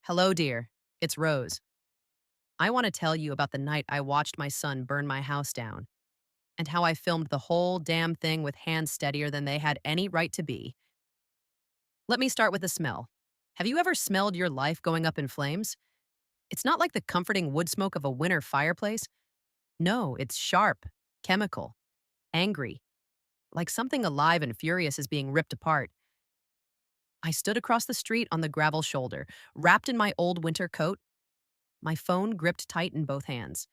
Hello, dear. It's Rose. I want to tell you about the night I watched my son burn my house down and how I filmed the whole damn thing with hands steadier than they had any right to be. Let me start with the smell. Have you ever smelled your life going up in flames? It's not like the comforting wood smoke of a winter fireplace. No, it's sharp, chemical, angry, like something alive and furious is being ripped apart. I stood across the street on the gravel shoulder, wrapped in my old winter coat, my phone gripped tight in both hands.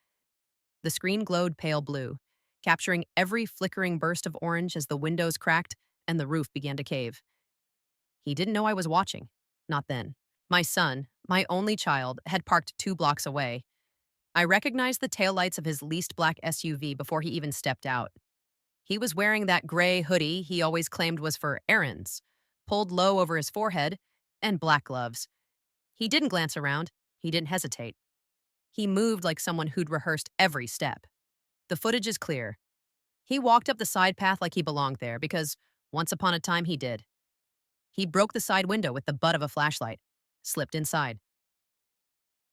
The screen glowed pale blue, capturing every flickering burst of orange as the windows cracked and the roof began to cave. He didn't know I was watching. Not then. My son, my only child, had parked 2 blocks away. I recognized the taillights of his leased black SUV before he even stepped out. He was wearing that gray hoodie he always claimed was for errands, pulled low over his forehead, and black gloves. He didn't glance around. He didn't hesitate. He moved like someone who'd rehearsed every step. The footage is clear. He walked up the side path like he belonged there because once upon a time he did. He broke the side window with the butt of a flashlight, slipped inside.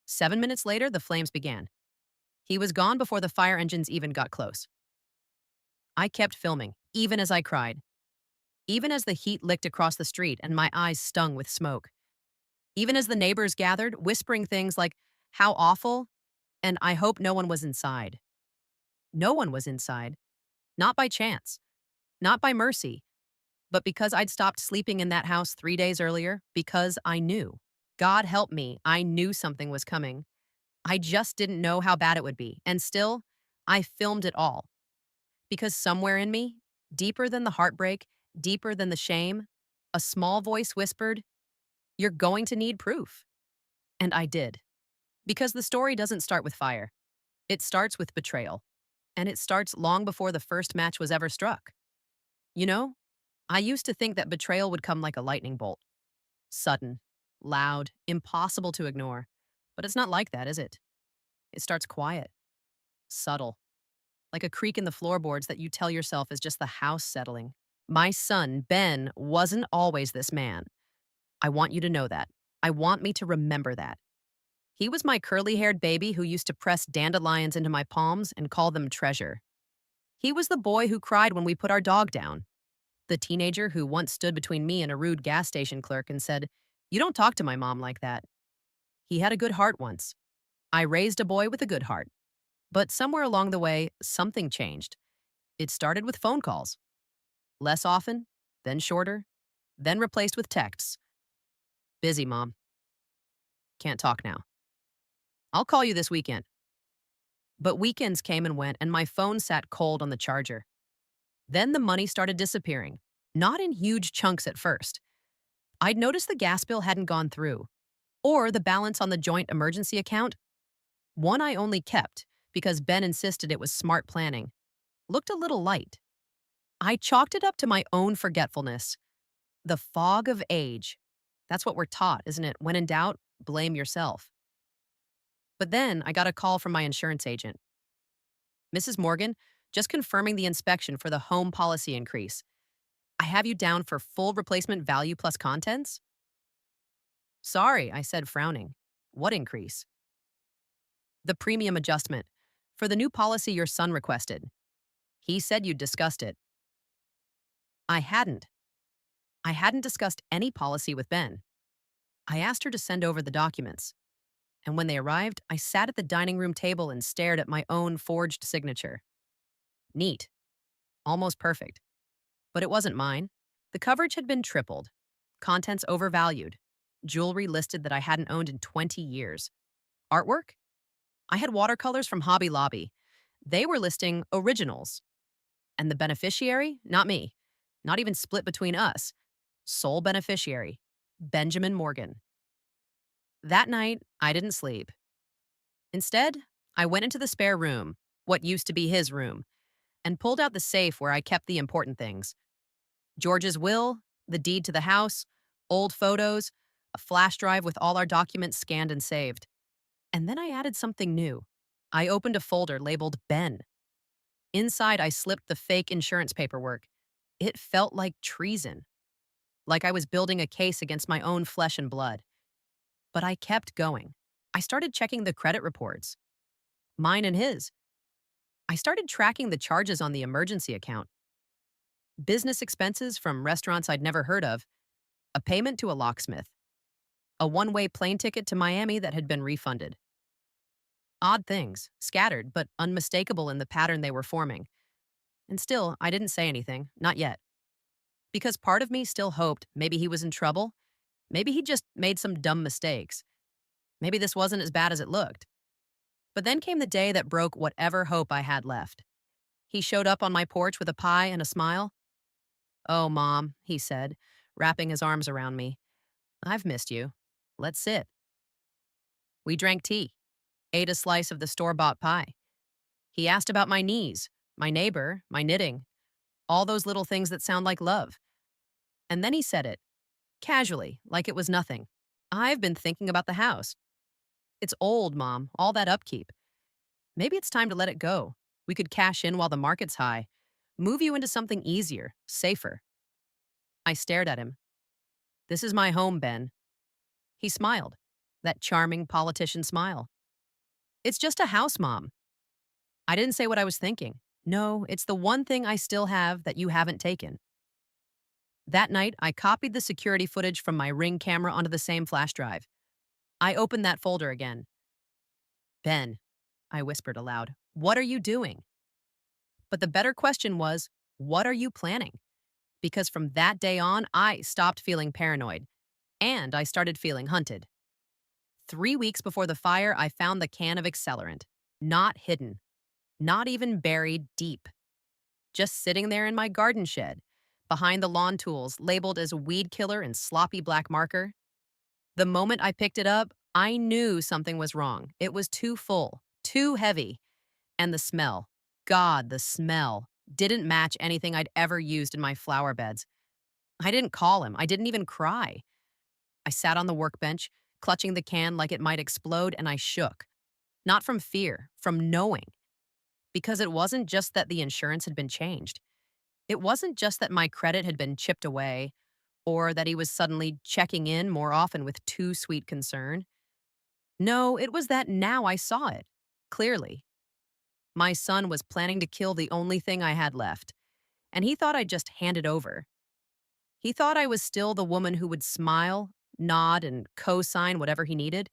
7 minutes later, the flames began. He was gone before the fire engines even got close. I kept filming, even as I cried, even as the heat licked across the street and my eyes stung with smoke, even as the neighbors gathered, whispering things like, "How awful," and "I hope no one was inside." No one was inside, not by chance, not by mercy, but because I'd stopped sleeping in that house 3 days earlier, because I knew. God help me, I knew something was coming. I just didn't know how bad it would be. And still, I filmed it all. Because somewhere in me, deeper than the heartbreak, deeper than the shame, a small voice whispered, "You're going to need proof." And I did. Because the story doesn't start with fire. It starts with betrayal. And it starts long before the first match was ever struck. You know, I used to think that betrayal would come like a lightning bolt. Sudden, loud, impossible to ignore. But it's not like that, is it? It starts quiet, subtle, like a creak in the floorboards that you tell yourself is just the house settling. My son, Ben, wasn't always this man. I want you to know that. I want me to remember that. He was my curly-haired baby who used to press dandelions into my palms and call them treasure. He was the boy who cried when we put our dog down. The teenager who once stood between me and a rude gas station clerk and said, "You don't talk to my mom like that." He had a good heart once. I raised a boy with a good heart. But somewhere along the way, something changed. It started with phone calls. Less often, then shorter, then replaced with texts. "Busy, Mom. Can't talk now. I'll call you this weekend." But weekends came and went, and my phone sat cold on the charger. Then the money started disappearing, not in huge chunks at first. I'd noticed the gas bill hadn't gone through, or the balance on the joint emergency account, one I only kept because Ben insisted it was smart planning, looked a little light. I chalked it up to my own forgetfulness. The fog of age. That's what we're taught, isn't it? When in doubt, blame yourself. But then I got a call from my insurance agent. "Mrs. Morgan, just confirming the inspection for the home policy increase. I have you down for full replacement value plus contents?" "Sorry," I said, frowning. "What increase?" "The premium adjustment. For the new policy your son requested. He said you'd discussed it." I hadn't. I hadn't discussed any policy with Ben. I asked her to send over the documents. And when they arrived, I sat at the dining room table and stared at my own forged signature. Neat. Almost perfect. But it wasn't mine. The coverage had been tripled. Contents overvalued. Jewelry listed that I hadn't owned in 20 years. Artwork? I had watercolors from Hobby Lobby. They were listing originals. And the beneficiary? Not me. Not even split between us. Sole beneficiary. Benjamin Morgan. That night, I didn't sleep. Instead, I went into the spare room, what used to be his room, and pulled out the safe where I kept the important things. George's will, the deed to the house, old photos, a flash drive with all our documents scanned and saved. And then I added something new. I opened a folder labeled Ben. Inside, I slipped the fake insurance paperwork. It felt like treason, like I was building a case against my own flesh and blood. But I kept going. I started checking the credit reports, mine and his. I started tracking the charges on the emergency account, business expenses from restaurants I'd never heard of, a payment to a locksmith, a one-way plane ticket to Miami that had been refunded. Odd things, scattered but unmistakable in the pattern they were forming. And still, I didn't say anything, not yet. Because part of me still hoped maybe he was in trouble. Maybe he just made some dumb mistakes. Maybe this wasn't as bad as it looked. But then came the day that broke whatever hope I had left. He showed up on my porch with a pie and a smile. "Oh, Mom," he said, wrapping his arms around me. "I've missed you. Let's sit." We drank tea, ate a slice of the store-bought pie. He asked about my knees, my neighbor, my knitting, all those little things that sound like love. And then he said it, casually, like it was nothing. "I've been thinking about the house. It's old, Mom, all that upkeep. Maybe it's time to let it go. We could cash in while the market's high, move you into something easier, safer." I stared at him. "This is my home, Ben." He smiled, that charming politician smile. "It's just a house, Mom." I didn't say what I was thinking. "No, it's the one thing I still have that you haven't taken." That night, I copied the security footage from my Ring camera onto the same flash drive. I opened that folder again. "Ben," I whispered aloud, "what are you doing?" But the better question was, what are you planning? Because from that day on, I stopped feeling paranoid, and I started feeling hunted. 3 weeks before the fire, I found the can of accelerant. Not hidden, not even buried deep. Just sitting there in my garden shed, behind the lawn tools labeled as weed killer in sloppy black marker. The moment I picked it up, I knew something was wrong. It was too full, too heavy. And the smell, God, the smell, didn't match anything I'd ever used in my flower beds. I didn't call him. I didn't even cry. I sat on the workbench, clutching the can like it might explode, and I shook. Not from fear, from knowing. Because it wasn't just that the insurance had been changed. It wasn't just that my credit had been chipped away, or that he was suddenly checking in more often with too sweet concern. No, it was that now I saw it, clearly. My son was planning to kill the only thing I had left, and he thought I'd just hand it over. He thought I was still the woman who would smile, nod, and co-sign whatever he needed.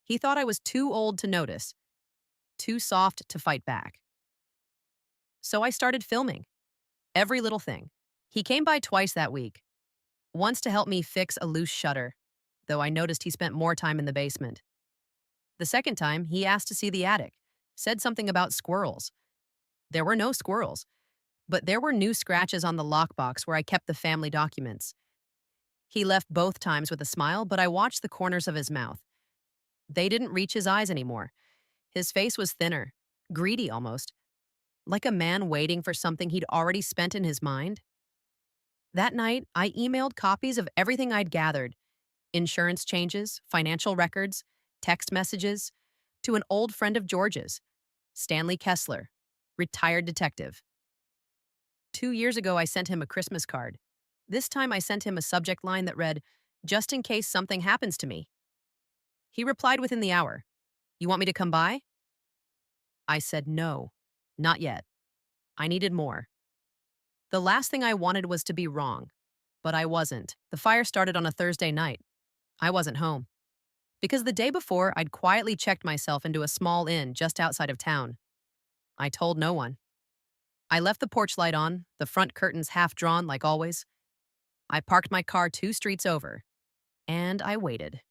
He thought I was too old to notice, too soft to fight back. So I started filming. Every little thing. He came by twice that week. Once to help me fix a loose shutter, though I noticed he spent more time in the basement. The second time, he asked to see the attic, said something about squirrels. There were no squirrels, but there were new scratches on the lockbox where I kept the family documents. He left both times with a smile, but I watched the corners of his mouth. They didn't reach his eyes anymore. His face was thinner, greedy almost, like a man waiting for something he'd already spent in his mind. That night, I emailed copies of everything I'd gathered: insurance changes, financial records, text messages, to an old friend of George's, Stanley Kessler, retired detective. 2 years ago, I sent him a Christmas card. This time, I sent him a subject line that read, "Just in case something happens to me." He replied within the hour, "You want me to come by?" I said no, not yet. I needed more. The last thing I wanted was to be wrong, but I wasn't. The fire started on a Thursday night. I wasn't home. Because the day before, I'd quietly checked myself into a small inn just outside of town. I told no one. I left the porch light on, the front curtains half drawn like always. I parked my car 2 streets over, and I waited.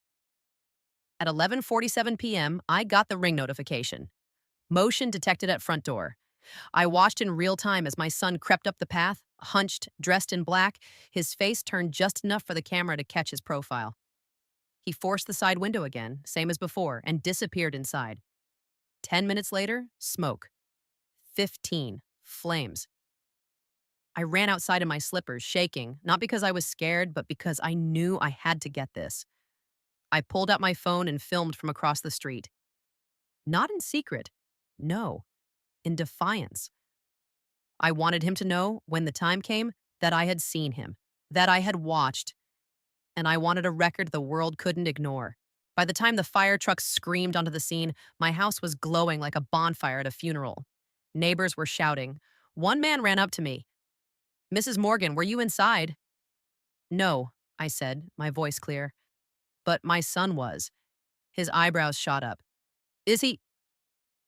At 11:47 p.m., I got the ring notification. Motion detected at front door. I watched in real time as my son crept up the path, hunched, dressed in black, his face turned just enough for the camera to catch his profile. He forced the side window again, same as before, and disappeared inside. 10 minutes later, smoke. 15. Flames. I ran outside in my slippers, shaking, not because I was scared, but because I knew I had to get this. I pulled out my phone and filmed from across the street. Not in secret. No. In defiance. I wanted him to know, when the time came, that I had seen him, that I had watched, and I wanted a record the world couldn't ignore. By the time the fire truck screamed onto the scene, my house was glowing like a bonfire at a funeral. Neighbors were shouting. One man ran up to me. Mrs. Morgan, were you inside? No, I said, my voice clear. But my son was. His eyebrows shot up. Is he?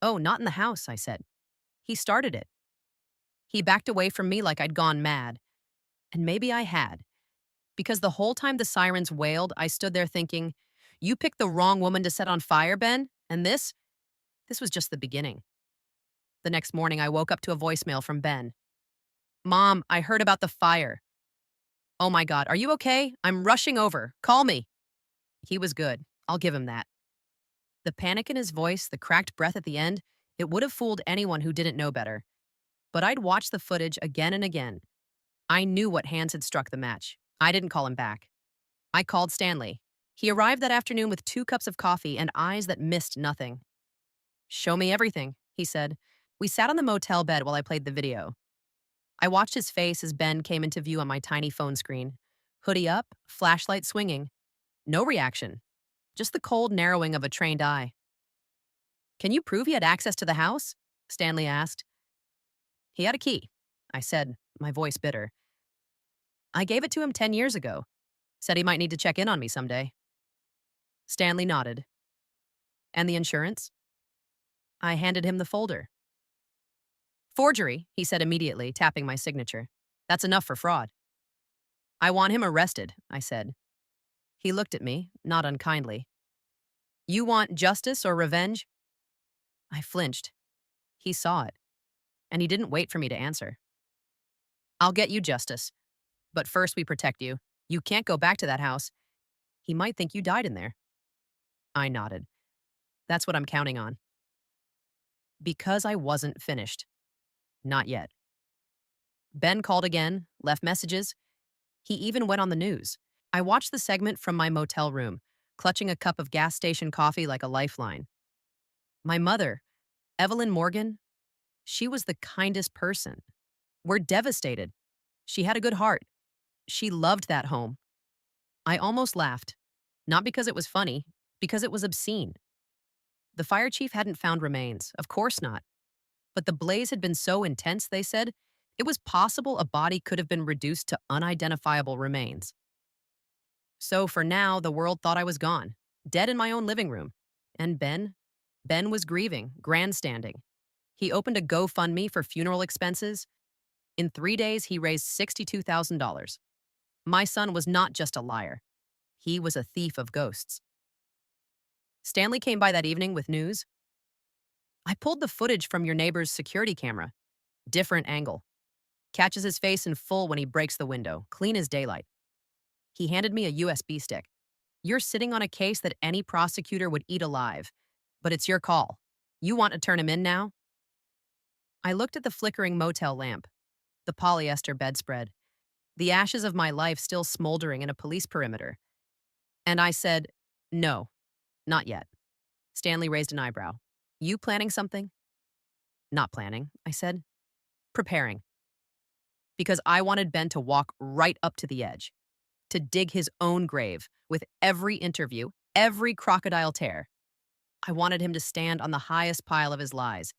Oh, not in the house, I said. He started it. He backed away from me like I'd gone mad. And maybe I had. Because the whole time the sirens wailed, I stood there thinking, you picked the wrong woman to set on fire, Ben, and this was just the beginning. The next morning, I woke up to a voicemail from Ben. Mom, I heard about the fire. Oh my God, are you okay? I'm rushing over. Call me. He was good. I'll give him that. The panic in his voice, the cracked breath at the end, it would have fooled anyone who didn't know better. But I'd watched the footage again and again. I knew what hands had struck the match. I didn't call him back. I called Stanley. He arrived that afternoon with 2 cups of coffee and eyes that missed nothing. Show me everything, he said. We sat on the motel bed while I played the video. I watched his face as Ben came into view on my tiny phone screen. Hoodie up, flashlight swinging. No reaction. Just the cold narrowing of a trained eye. Can you prove he had access to the house? Stanley asked. He had a key, I said, my voice bitter. I gave it to him 10 years ago. Said he might need to check in on me someday. Stanley nodded. And the insurance? I handed him the folder. Forgery, he said immediately, tapping my signature. That's enough for fraud. I want him arrested, I said. He looked at me, not unkindly. You want justice or revenge? I flinched. He saw it, and he didn't wait for me to answer. I'll get you justice, but first we protect you. You can't go back to that house. He might think you died in there. I nodded. That's what I'm counting on. Because I wasn't finished. Not yet. Ben called again, left messages. He even went on the news. I watched the segment from my motel room, clutching a cup of gas station coffee like a lifeline. My mother, Evelyn Morgan, she was the kindest person. We're devastated. She had a good heart. She loved that home. I almost laughed. Not because it was funny, because it was obscene. The fire chief hadn't found remains, of course not. But the blaze had been so intense, they said, it was possible a body could have been reduced to unidentifiable remains. So for now, the world thought I was gone, dead in my own living room. And Ben? Ben was grieving, grandstanding. He opened a GoFundMe for funeral expenses. In 3 days, he raised $62,000. My son was not just a liar. He was a thief of ghosts. Stanley came by that evening with news. I pulled the footage from your neighbor's security camera. Different angle. Catches his face in full when he breaks the window, clean as daylight. He handed me a USB stick. You're sitting on a case that any prosecutor would eat alive, but it's your call. You want to turn him in now? I looked at the flickering motel lamp, the polyester bedspread, the ashes of my life still smoldering in a police perimeter. And I said, no, not yet. Stanley raised an eyebrow. You planning something? Not planning, I said. Preparing. Because I wanted Ben to walk right up to the edge, to dig his own grave with every interview, every crocodile tear. I wanted him to stand on the highest pile of his lies,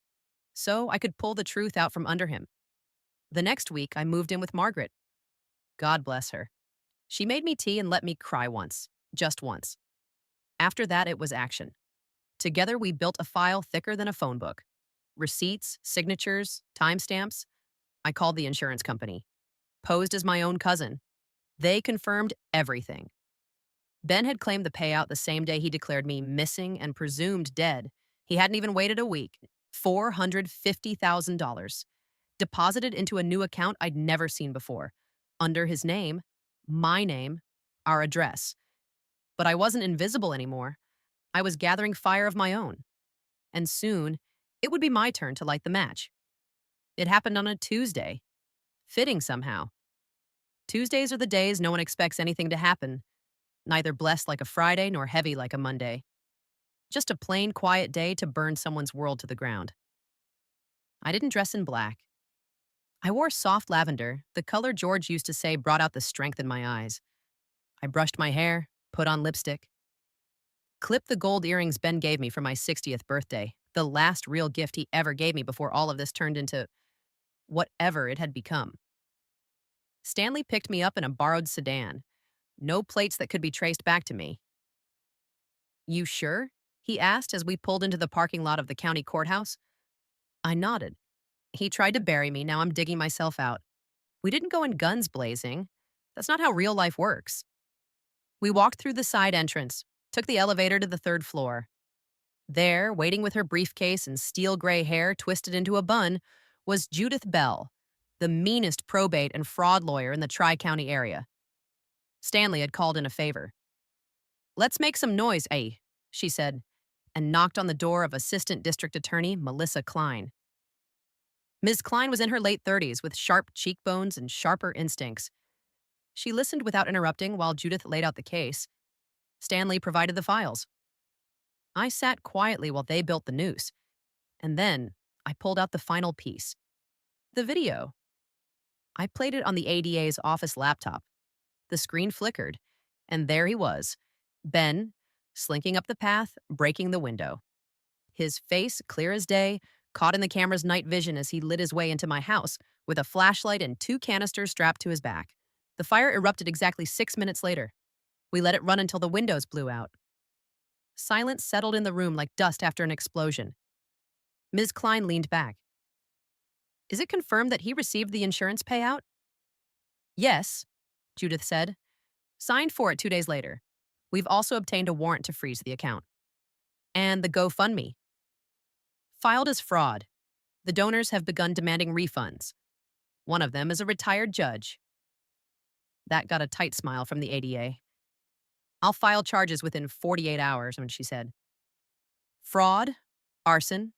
so I could pull the truth out from under him. The next week, I moved in with Margaret. God bless her. She made me tea and let me cry once, just once. After that, it was action. Together, we built a file thicker than a phone book. Receipts, signatures, timestamps. I called the insurance company. Posed as my own cousin. They confirmed everything. Ben had claimed the payout the same day he declared me missing and presumed dead. He hadn't even waited a week. $450,000. Deposited into a new account I'd never seen before. Under his name, my name, our address. But I wasn't invisible anymore. I was gathering fire of my own. And soon, it would be my turn to light the match. It happened on a Tuesday. Fitting somehow. Tuesdays are the days no one expects anything to happen. Neither blessed like a Friday nor heavy like a Monday. Just a plain, quiet day to burn someone's world to the ground. I didn't dress in black. I wore soft lavender, the color George used to say brought out the strength in my eyes. I brushed my hair, put on lipstick. Clip the gold earrings Ben gave me for my 60th birthday, the last real gift he ever gave me before all of this turned into whatever it had become. Stanley picked me up in a borrowed sedan. No plates that could be traced back to me. You sure? He asked as we pulled into the parking lot of the county courthouse. I nodded. He tried to bury me, now I'm digging myself out. We didn't go in guns blazing. That's not how real life works. We walked through the side entrance, took the elevator to the third floor. There, waiting with her briefcase and steel gray hair twisted into a bun, was Judith Bell, the meanest probate and fraud lawyer in the Tri-County area. Stanley had called in a favor. Let's make some noise, eh? She said, and knocked on the door of Assistant District Attorney Melissa Klein. Ms. Klein was in her late 30s with sharp cheekbones and sharper instincts. She listened without interrupting while Judith laid out the case. Stanley provided the files. I sat quietly while they built the noose, and then I pulled out the final piece. The video. I played it on the ADA's office laptop. The screen flickered, and there he was, Ben, slinking up the path, breaking the window. His face, clear as day, caught in the camera's night vision as he lit his way into my house with a flashlight and 2 canisters strapped to his back. The fire erupted exactly 6 minutes later. We let it run until the windows blew out. Silence settled in the room like dust after an explosion. Ms. Klein leaned back. Is it confirmed that he received the insurance payout? Yes, Judith said. Signed for it 2 days later. We've also obtained a warrant to freeze the account. And the GoFundMe. Filed as fraud. The donors have begun demanding refunds. One of them is a retired judge. That got a tight smile from the ADA. I'll file charges within 48 hours, when she said. Fraud, arson,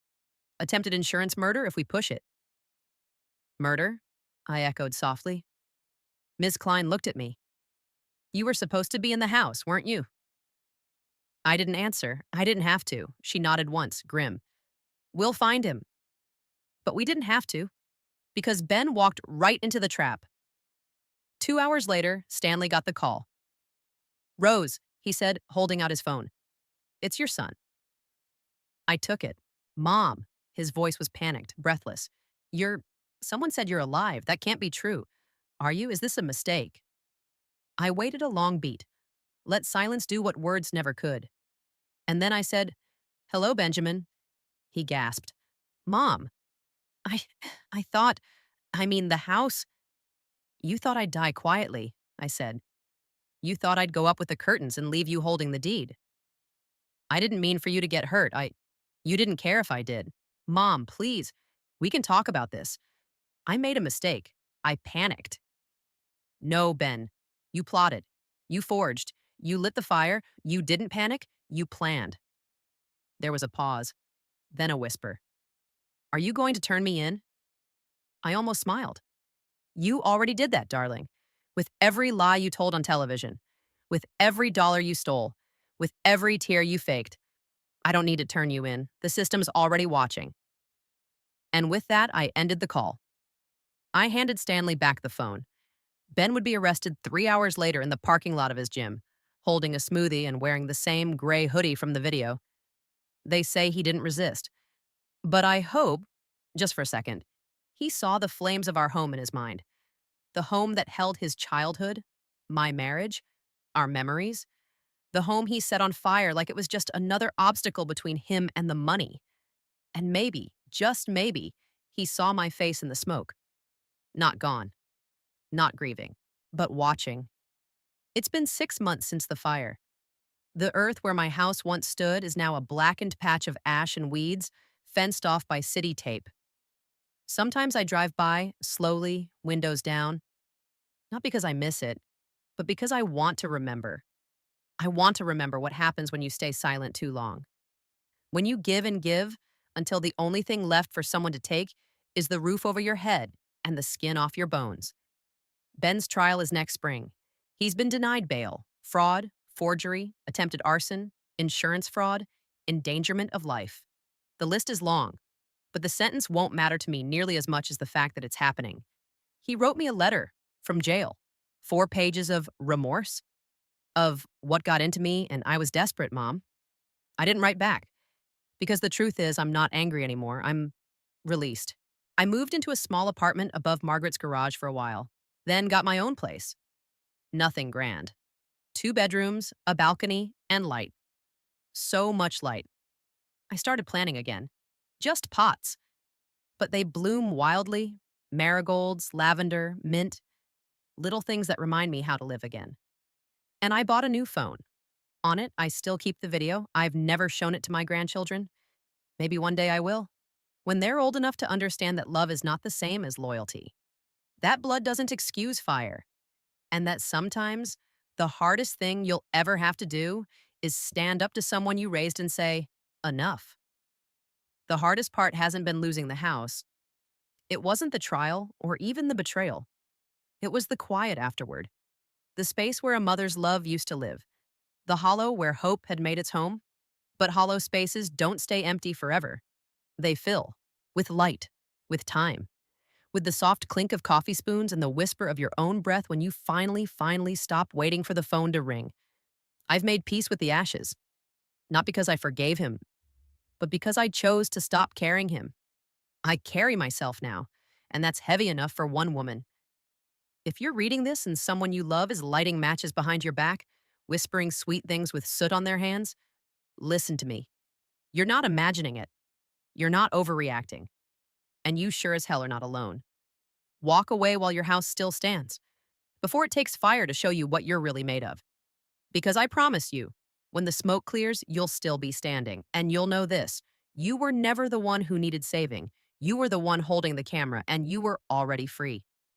attempted insurance murder if we push it. Murder? I echoed softly. Ms. Klein looked at me. You were supposed to be in the house, weren't you? I didn't answer. I didn't have to. She nodded once, grim. We'll find him. But we didn't have to, because Ben walked right into the trap. 2 hours later, Stanley got the call. Rose, he said, holding out his phone. It's your son. I took it. Mom. His voice was panicked, breathless. Someone said you're alive. That can't be true. Are you? Is this a mistake? I waited a long beat. Let silence do what words never could. And then I said, Hello, Benjamin. He gasped. Mom. I thought, the house. You thought I'd die quietly, I said. You thought I'd go up with the curtains and leave you holding the deed. I didn't mean for you to get hurt. You didn't care if I did. Mom, please, we can talk about this. I made a mistake. I panicked. No, Ben. You plotted. You forged. You lit the fire. You didn't panic. You planned. There was a pause, then a whisper. Are you going to turn me in? I almost smiled. You already did that, darling. With every lie you told on television, with every dollar you stole, with every tear you faked. I don't need to turn you in. The system's already watching. And with that, I ended the call. I handed Stanley back the phone. Ben would be arrested 3 hours later in the parking lot of his gym, holding a smoothie and wearing the same gray hoodie from the video. They say he didn't resist. But I hope, just for a second, he saw the flames of our home in his mind. The home that held his childhood, my marriage, our memories. The home he set on fire like it was just another obstacle between him and the money. And maybe, just maybe, he saw my face in the smoke. Not gone. Not grieving. But watching. It's been 6 months since the fire. The earth where my house once stood is now a blackened patch of ash and weeds, fenced off by city tape. Sometimes I drive by, slowly, windows down. Not because I miss it, but because I want to remember. I want to remember what happens when you stay silent too long. When you give and give until the only thing left for someone to take is the roof over your head and the skin off your bones. Ben's trial is next spring. He's been denied bail, fraud, forgery, attempted arson, insurance fraud, endangerment of life. The list is long, but the sentence won't matter to me nearly as much as the fact that it's happening. He wrote me a letter from jail, 4 pages of remorse, of what got into me and I was desperate, Mom. I didn't write back because the truth is I'm not angry anymore. I'm released. I moved into a small apartment above Margaret's garage for a while, then got my own place. Nothing grand. 2 bedrooms, a balcony, and light. So much light. I started planting again. Just pots, but they bloom wildly. Marigolds, lavender, mint, little things that remind me how to live again. And I bought a new phone. On it, I still keep the video. I've never shown it to my grandchildren. Maybe one day I will. When they're old enough to understand that love is not the same as loyalty. That blood doesn't excuse fire. And that sometimes the hardest thing you'll ever have to do is stand up to someone you raised and say, enough. The hardest part hasn't been losing the house. It wasn't the trial or even the betrayal. It was the quiet afterward. The space where a mother's love used to live. The hollow where hope had made its home. But hollow spaces don't stay empty forever. They fill with light, with time, with the soft clink of coffee spoons and the whisper of your own breath when you finally stop waiting for the phone to ring. I've made peace with the ashes, not because I forgave him, but because I chose to stop carrying him. I carry myself now, and that's heavy enough for one woman. If you're reading this and someone you love is lighting matches behind your back, whispering sweet things with soot on their hands, listen to me. You're not imagining it. You're not overreacting. And you sure as hell are not alone. Walk away while your house still stands, before it takes fire to show you what you're really made of. Because I promise you, when the smoke clears, you'll still be standing. And you'll know this: you were never the one who needed saving. You were the one holding the camera, and you were already free.